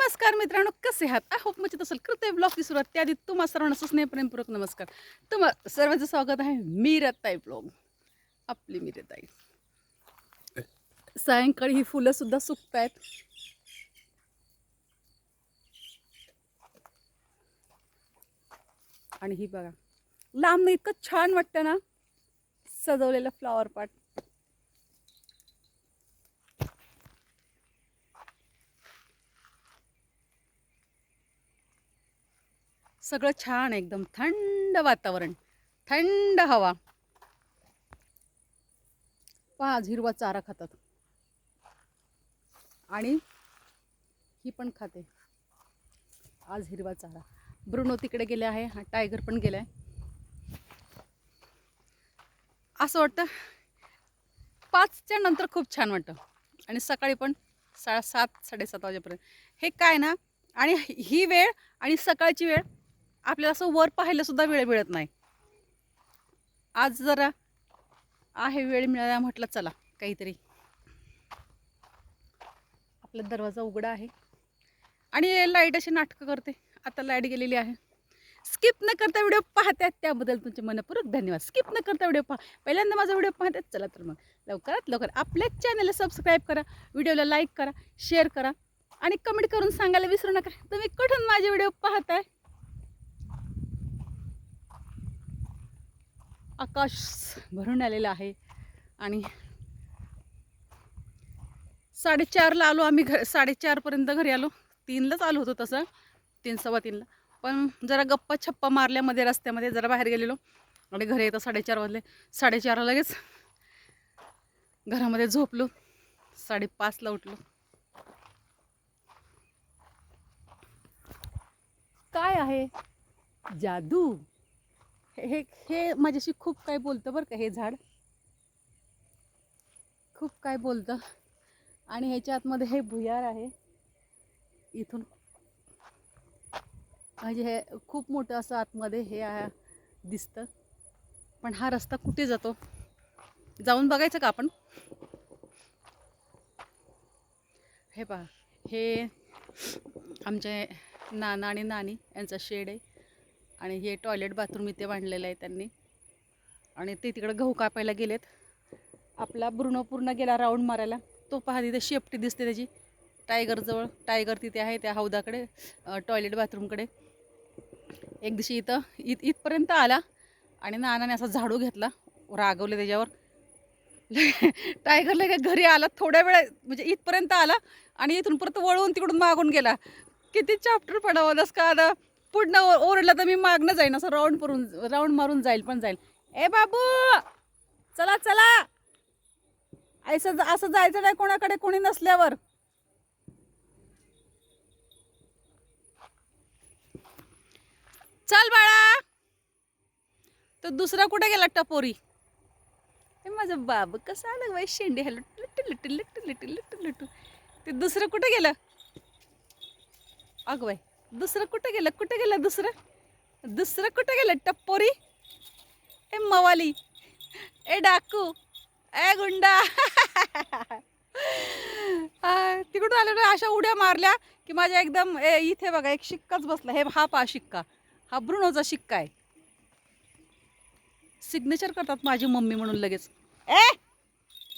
नमस्कार मित्रांनो, कसे आहात? आय होप मजेत असेल. करते ब्लॉगची सुरुवात त्याआधी तुम्हा सर्वांना स्नेहप्रेमपूर्वक नमस्कार. तुम्हा सर्वांचं स्वागत आहे मीराताई ब्लॉग. आपली मीराताई. सायंकाळी ही फुलं सुद्धा सुकतायत. आणि ही बघा, लांब इतकं छान वाटतं ना सजवलेलं फ्लॉवर पॉट. सगळं छान, एकदम थंड वातावरण, थंड हवा. पहा, आज हिरवा चारा खातात आणि ही पण खाते आज हिरवा चारा. ब्रुनो तिकडे गेले आहे, हा टायगर पण गेलाय. असं वाटतं 5च्या नंतर खूप छान वाटतं आणि सकाळी पण 7:30 7:30 वाजेपर्यंत. हे काय ना, आणि ही वेळ आणि सकाळची वेळ आपल्याला असं वर पाहायला सुद्धा वेळ मिळत नाही. आज जरा आहे वेळ मिळाला, म्हटलं चला काहीतरी. आपला दरवाजा उघडा आहे आणि लाईट अशी नाटकं करते. आता लाईट गेलेली आहे. स्किप न करता व्हिडिओ पाहतात त्याबद्दल तुमचे मनपूर्वक धन्यवाद. स्किप न करता व्हिडिओ पहिल्यांदा माझा व्हिडिओ पाहतात, चला तर मग लवकरात लवकर आपल्या चॅनलला सबस्क्राईब करा, व्हिडिओला लाईक करा, शेअर करा आणि कमेंट करून सांगायला विसरू नका तुम्ही कुठून माझे व्हिडिओ पाहताय. आकाश भरून आलेलं आहे आणि 4:30ला आलो आम्ही. 4:30पर्यंत घरी आलो. 3लाच आलो होतो, तसं 3 सव्वा 3ला. पण जरा गप्पा छप्पा मारल्यामध्ये रस्त्यामध्ये जरा बाहेर गेलेलो आणि घरी येतं 4:30 वाजले. 4:30ला लगेच घरामध्ये झोपलो. 5:30ला उठलो. काय आहे जादू. हे हे माझ्याशी खूप काय बोलतं बरं का. हे झाड खूप काय बोलतं. आणि ह्याच्या आतमध्ये हे भुयार आहे. इथून म्हणजे हे खूप मोठं असं आतमध्ये हे दिसतं. पण हा रस्ता कुठे जातो, जाऊन बघायचं का आपण? हे पहा, हे आमचे नाना आणि नानी यांचा शेड आहे आणि हे टॉयलेट बाथरूम इथे बांधलेलं आहे त्यांनी. आणि ते तिकडे गहू कापायला गेलेत. आपला ब्रुनो पूर्ण गेला राऊंड मारायला. तो पहा तिथे शेपटी दिसते त्याची टायगरजवळ. टायगर तिथे आहे त्या हौदाकडे, टॉयलेट बाथरूमकडे. एक दिवशी इथपर्यंत आला आणि नानाने असा झाडू घेतला, रागवले त्याच्यावर. टायगरला काय घरी आला थोड्या वेळ, म्हणजे इथपर्यंत आला आणि इथून परत वळून तिकडून मागून गेला. किती चॅप्टर पडावलंस का आता. पुढनं ओरडला तर मी मागणं जाईन, असं राऊंड मारून जाईल पण जाईल. ए बाबू चला चला, असं जायचं नाही कोणाकडे कोणी नसल्यावर. चल बाळा. तर दुसरा कुठे गेला टपोरी? हे माझं बाबू कसं आलं बाई, शेंडी हॅलो लिटू लिटू लिटू लिटू लिटू लिटू. ते दुसरं कुठे गेलं? अगं बाई, दुसरं कुठं गेलं? कुठं गेलं दुसरं कुठं गेलं? टप्पोरी, ए मवाली, ए डाकू, ए गुंडा. तिकडून आले ना, अशा उड्या मारल्या की माझ्या एकदम इथे बघा एक शिक्काच बसला. हे हा पा शिक्का, हा ब्रुनोचा शिक्का आहे. सिग्नेचर करतात माझी मम्मी म्हणून लगेच. ए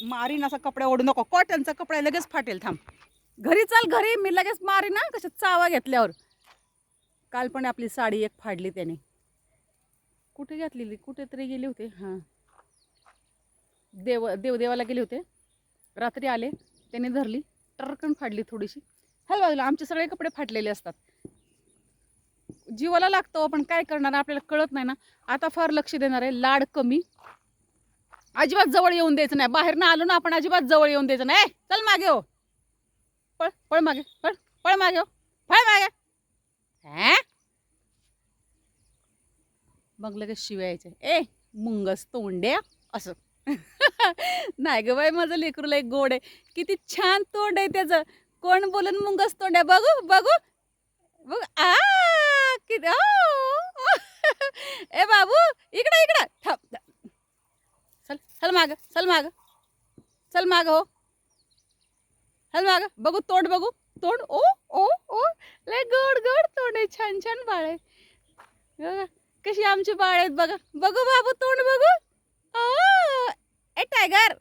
मारीन असा कपडा ओढू नको, कॉटनचा कपडा लगेच फाटेल. थांब, घरी चाल घरी, मी लगेच मारीन ना कशा चावा घेतल्यावर. काल पण आपली साडी एक फाडली त्याने. कुठे घातलेली, कुठेतरी गेले होते. हां, देवाला गेले होते. रात्री आले, त्याने धरली, टरकन फाडली थोडीशी. हॅलो बाजूला, आमचे सगळे कपडे फाटलेले असतात. जीवाला लागतो, पण काय करणार, आपल्याला कळत नाही ना. आता फार लक्ष देणार आहे. लाड कमी, अजिबात जवळ येऊन द्यायचं नाही. बाहेर ना आलो ना आपण, अजिबात जवळ येऊन द्यायचं नाही. चल मागे हो, पळ पळ मागे, पळ पळ मागे हो, पळ मागे. मग लगेच शिव्या यायचे, ए मुंगस तोंड्या असं. नाही ग बाई, माझं लेकरूला एक गोड आहे. किती छान तोंड आहे त्याचं. कोण बोलन मुंगस तोंड्या? बघू बघू बघ. किती ए बाबू, इकडं इकडं थांब. चल चल माग, चल माग, चल माग हो, चल माग. बघू तोंड बघू. तोंड ओ ओ ओ लय गोड गोड तोंड आहे, छान छान बाळ आहे बघा. कशी आमची बाळ आहेत बघा. बघू बाबू तोंड बघू. ओ ए टायगर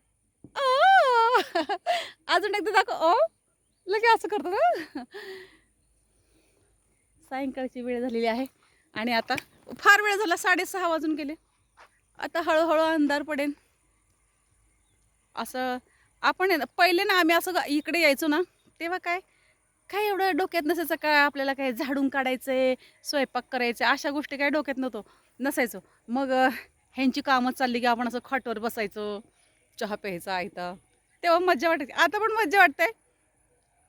ओ अजून एकदा दाखव. ओ लगे असं करतो ना. सायंकाळची वेळ झालेली आहे आणि आता फार वेळ झाला, 6:30 वाजून गेले. आता हळूहळू अंधार पडेल. असं आपण आहे ना, पहिले ना आम्ही असं इकडे यायचो ना, तेव्हा काय काय एवढं डोक्यात नसायचं. काय आपल्याला काय झाडून काढायचंय, स्वयंपाक करायचे, अशा गोष्टी काय डोक्यात नसायचो. मग ह्यांची कामं चालली की आपण असं खाटवर बसायचो, चहा प्यायचा आयता. तेव्हा मज्जा वाटायची. आता पण मज्जा वाटते,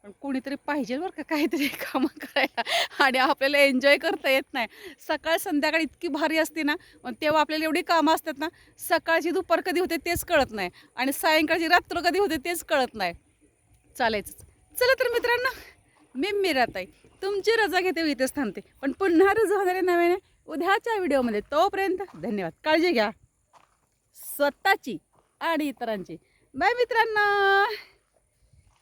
पण कोणीतरी पाहिजे बरं का काहीतरी कामं करायला, आणि आपल्याला एन्जॉय करता येत नाही. सकाळ संध्याकाळ इतकी भारी असते ना, पण तेव्हा आपल्याला एवढी कामं असतात ना, सकाळची दुपार कधी होते तेच कळत नाही, आणि सायंकाळची रात्र कधी होते तेच कळत नाही. चालायचंच. चला तर मित्रांनो, मी मीराताई तुमची रजा घेते, इथेच थांबते. पण पुन्हा रजा होणार आहे नव्याने उद्याच्या व्हिडिओमध्ये. तोपर्यंत धन्यवाद. काळजी घ्या स्वतःची आणि इतरांची. बाय मित्रांनो.